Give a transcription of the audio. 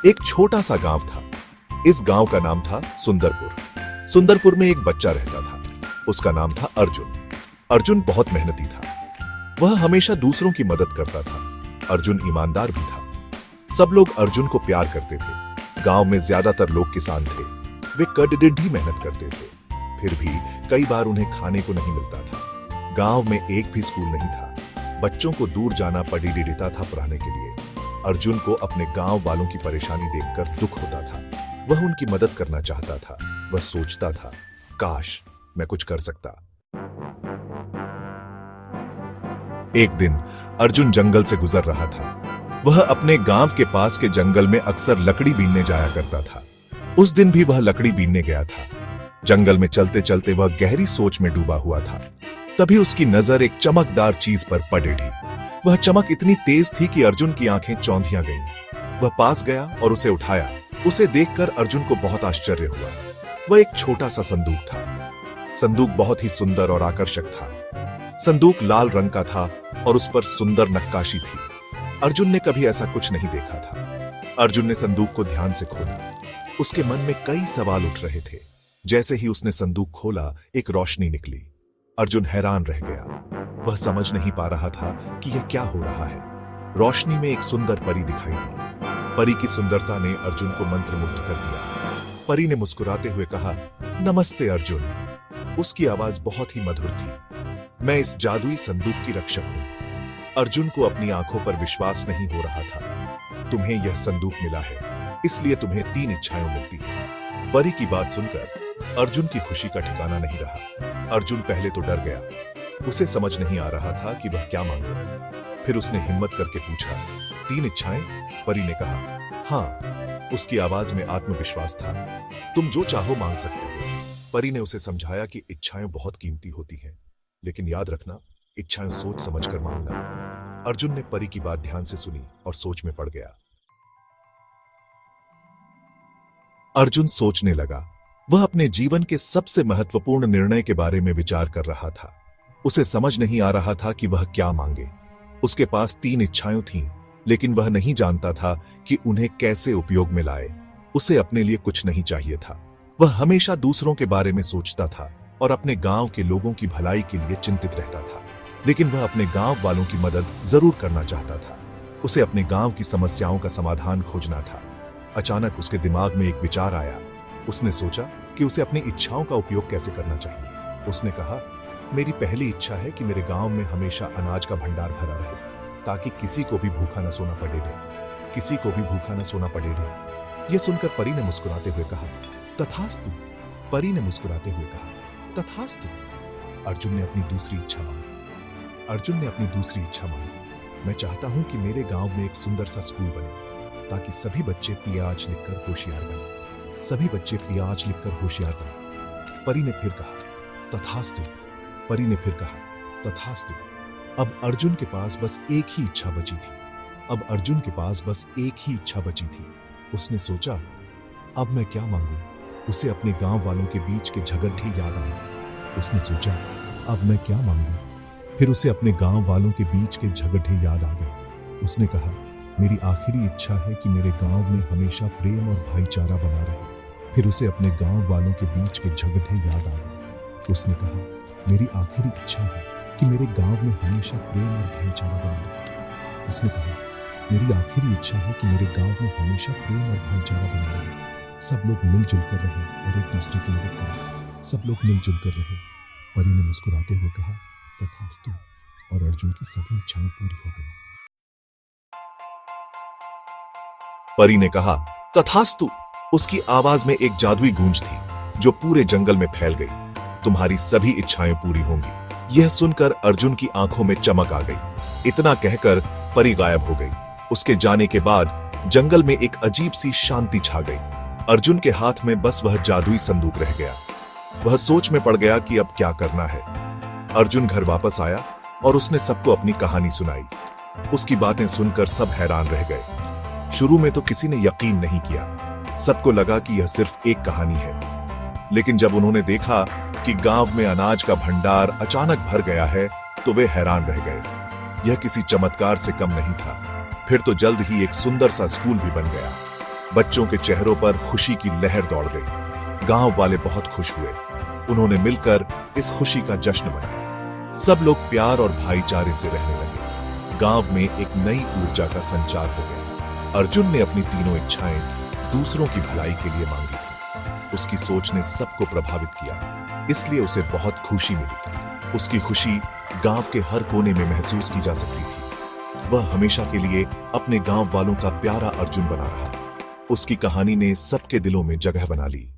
एक छोटा सा गांव था। इस गांव का नाम था सुंदरपुर। सुंदरपुर में एक बच्चा रहता था। उसका नाम था अर्जुन। अर्जुन बहुत मेहनती था। वह हमेशा दूसरों की मदद करता था। अर्जुन ईमानदार भी था। सब लोग अर्जुन को प्यार करते थे। गांव में ज्यादातर लोग किसान थे। वे कड़िड्डी मेहनत करते थे। फिर भी कई बार उन्हें खाने को नहीं मिलता था। गांव में एक भी स्कूल नहीं था। बच्चों को दूर जाना पड़ता था पढ़ाने के लिए। अर्जुन को अपने गांव वालों की परेशानी देखकर दुख होता था। वह उनकी मदद करना चाहता था। वह सोचता था, काश मैं कुछ कर सकता। एक दिन अर्जुन जंगल से गुजर रहा था। वह अपने गांव के पास के जंगल में अक्सर लकड़ी बीनने जाया करता था। उस दिन भी वह लकड़ी बीनने गया था। जंगल में चलते चलते वह गहरी सोच में डूबा हुआ था। तभी उसकी नजर एक चमकदार चीज पर पड़ी। वह चमक इतनी तेज थी कि अर्जुन की आंखें चौंधिया गईं। वह पास गया और उसे उठाया। उसे देखकर अर्जुन को बहुत आश्चर्य हुआ। वह एक छोटा सा संदूक था। संदूक बहुत ही सुंदर और आकर्षक था। संदूक लाल रंग का था और उस पर सुंदर नक्काशी थी। अर्जुन ने कभी ऐसा कुछ नहीं देखा था। अर्जुन ने संदूक को ध्यान से खोला। उसके मन में कई सवाल उठ रहे थे। जैसे ही उसने संदूक खोला, एक रोशनी निकली। अर्जुन हैरान रह गया। वह समझ नहीं पा रहा था कि यह क्या हो रहा है। रोशनी में एक सुंदर परी दिखाई दी। परी की सुंदरता ने अर्जुन को मंत्रमुग्ध कर दिया। परी ने मुस्कुराते हुए कहा, नमस्ते अर्जुन। उसकी आवाज बहुत ही मधुर थी। मैं इस जादुई संदूक की रक्षक हूं। अर्जुन को अपनी आंखों पर विश्वास नहीं हो रहा था। तुम्हें यह संदूक मिला है, इसलिए तुम्हें 3 इच्छाएं मिलती हैं। परी की बात सुनकर अर्जुन की खुशी का ठिकाना नहीं रहा। अर्जुन पहले तो डर गया। उसे समझ नहीं आ रहा था कि वह क्या मांगे। फिर उसने हिम्मत करके पूछा, 3 इच्छाएं? परी ने कहा, हाँ। उसकी आवाज में आत्मविश्वास था। तुम जो चाहो मांग सकते हो। परी ने उसे समझाया कि इच्छाएं बहुत कीमती होती हैं, लेकिन याद रखना, इच्छाएं सोच समझकर मांगना। अर्जुन ने परी की बात ध्यान से सुनी और सोच में पड़ गया। अर्जुन सोचने लगा। वह अपने जीवन के सबसे महत्वपूर्ण निर्णय के बारे में विचार कर रहा था। उसे समझ नहीं आ रहा था कि वह क्या मांगे। उसके पास 3 इच्छाएं थीं, लेकिन वह नहीं जानता था कि उन्हें कैसे उपयोग में लाए। उसे अपने लिए कुछ नहीं चाहिए था। वह हमेशा दूसरों के बारे में सोचता था और अपने गांव के लोगों की भलाई के लिए चिंतित रहता था। लेकिन वह अपने गांव वालों की मदद जरूर करना चाहता था। उसे अपने गांव की समस्याओं का समाधान खोजना था। अचानक उसके दिमाग में एक विचार आया। उसने सोचा कि उसे अपनी इच्छाओं का उपयोग कैसे करना चाहिए। उसने कहा, मेरी पहली इच्छा है कि मेरे गांव में हमेशा अनाज का भंडार भरा रहे, ताकि किसी को भी भूखा न सोना पड़े रहे। किसी को भी भूखा न सोना पड़े रहे। यह सुनकर परी ने मुस्कुराते हुए कहा, तथास्तु। परी ने मुस्कुराते हुए कहा, तथास्तु। अर्जुन ने अपनी दूसरी इच्छा मांगी। अर्जुन ने अपनी दूसरी इच्छा मांगी, मैं चाहता हूं कि मेरे गांव में एक सुंदर सा स्कूल बने, ताकि सभी बच्चे पियाज लिखकर होशियार बने। सभी बच्चे पियाज लिखकर होशियार बने। परी ने फिर कहा, तथास्तु। परी ने फिर कहा, तथास्तु। अब अर्जुन के पास बस एक ही इच्छा बची थी। अब अर्जुन के पास बस एक ही इच्छा बची थी। उसने सोचा, अब मैं क्या मांगूं? उसे अपने गांव वालों के बीच के झगड़े याद आए। उसने सोचा, अब मैं क्या मांगूं? फिर उसे अपने गांव वालों के बीच के झगड़े याद आ गए। उसने कहा, मेरी आखिरी इच्छा है कि मेरे गांव में हमेशा प्रेम और भाईचारा बना रहे। फिर उसे अपने गांव वालों के बीच के झगड़े याद आ गए। उसने कहा, मेरी आखिरी इच्छा है कि मेरे गांव में हमेशा प्रेम और भाईचारा बना रहे। उसने कहा, मेरी आखिरी इच्छा है कि मेरे गांव में हमेशा प्रेम और भाईचारा बना रहे। सब लोग मिलजुल कर रहे और एक दूसरे की मदद करें। सब लोग मिलजुल कर रहे। परी ने मुस्कुराते हुए कहा, तथास्तु। और अर्जुन की सभी इच्छाएं पूरी हो गई। परी ने कहा, तथास्तु। उसकी आवाज में एक जादुई गूंज थी जो पूरे जंगल में फैल गई। तुम्हारी सभी इच्छाएं पूरी होंगी। यह सुनकर अर्जुन की आंखों में चमक आ गई। इतना कहकर परी गायब हो गई। उसके जाने के बाद जंगल में एक अजीब सी शांति छा गई। अर्जुन के हाथ में बस वह जादुई संदूक रह गया। वह सोच में पड़ गया कि अब क्या करना है। अर्जुन घर वापस आया और उसने सबको अपनी कहानी सुनाई। उसकी बातें सुनकर सब हैरान रह गए। शुरू में तो किसी ने यकीन नहीं किया। सबको लगा कि यह सिर्फ एक कहानी है। लेकिन जब उन्होंने देखा कि गांव में अनाज का भंडार अचानक भर गया है, तो वे हैरान रह गए। यह किसी चमत्कार से कम नहीं था। फिर तो जल्द ही एक सुंदर सा स्कूल भी बन गया। बच्चों के चेहरों पर खुशी की लहर दौड़ गई। गांव वाले बहुत खुश हुए। उन्होंने मिलकर इस खुशी का जश्न मनाया। सब लोग प्यार और भाईचारे से रहने लगे। गांव में एक नई ऊर्जा का संचार हो गया। अर्जुन ने अपनी तीनों इच्छाएं दूसरों की भलाई के लिए मांगी थी। उसकी सोच ने सबको प्रभावित किया, इसलिए उसे बहुत खुशी मिली। उसकी खुशी गांव के हर कोने में महसूस की जा सकती थी। वह हमेशा के लिए अपने गांव वालों का प्यारा अर्जुन बना रहा। उसकी कहानी ने सबके दिलों में जगह बना ली।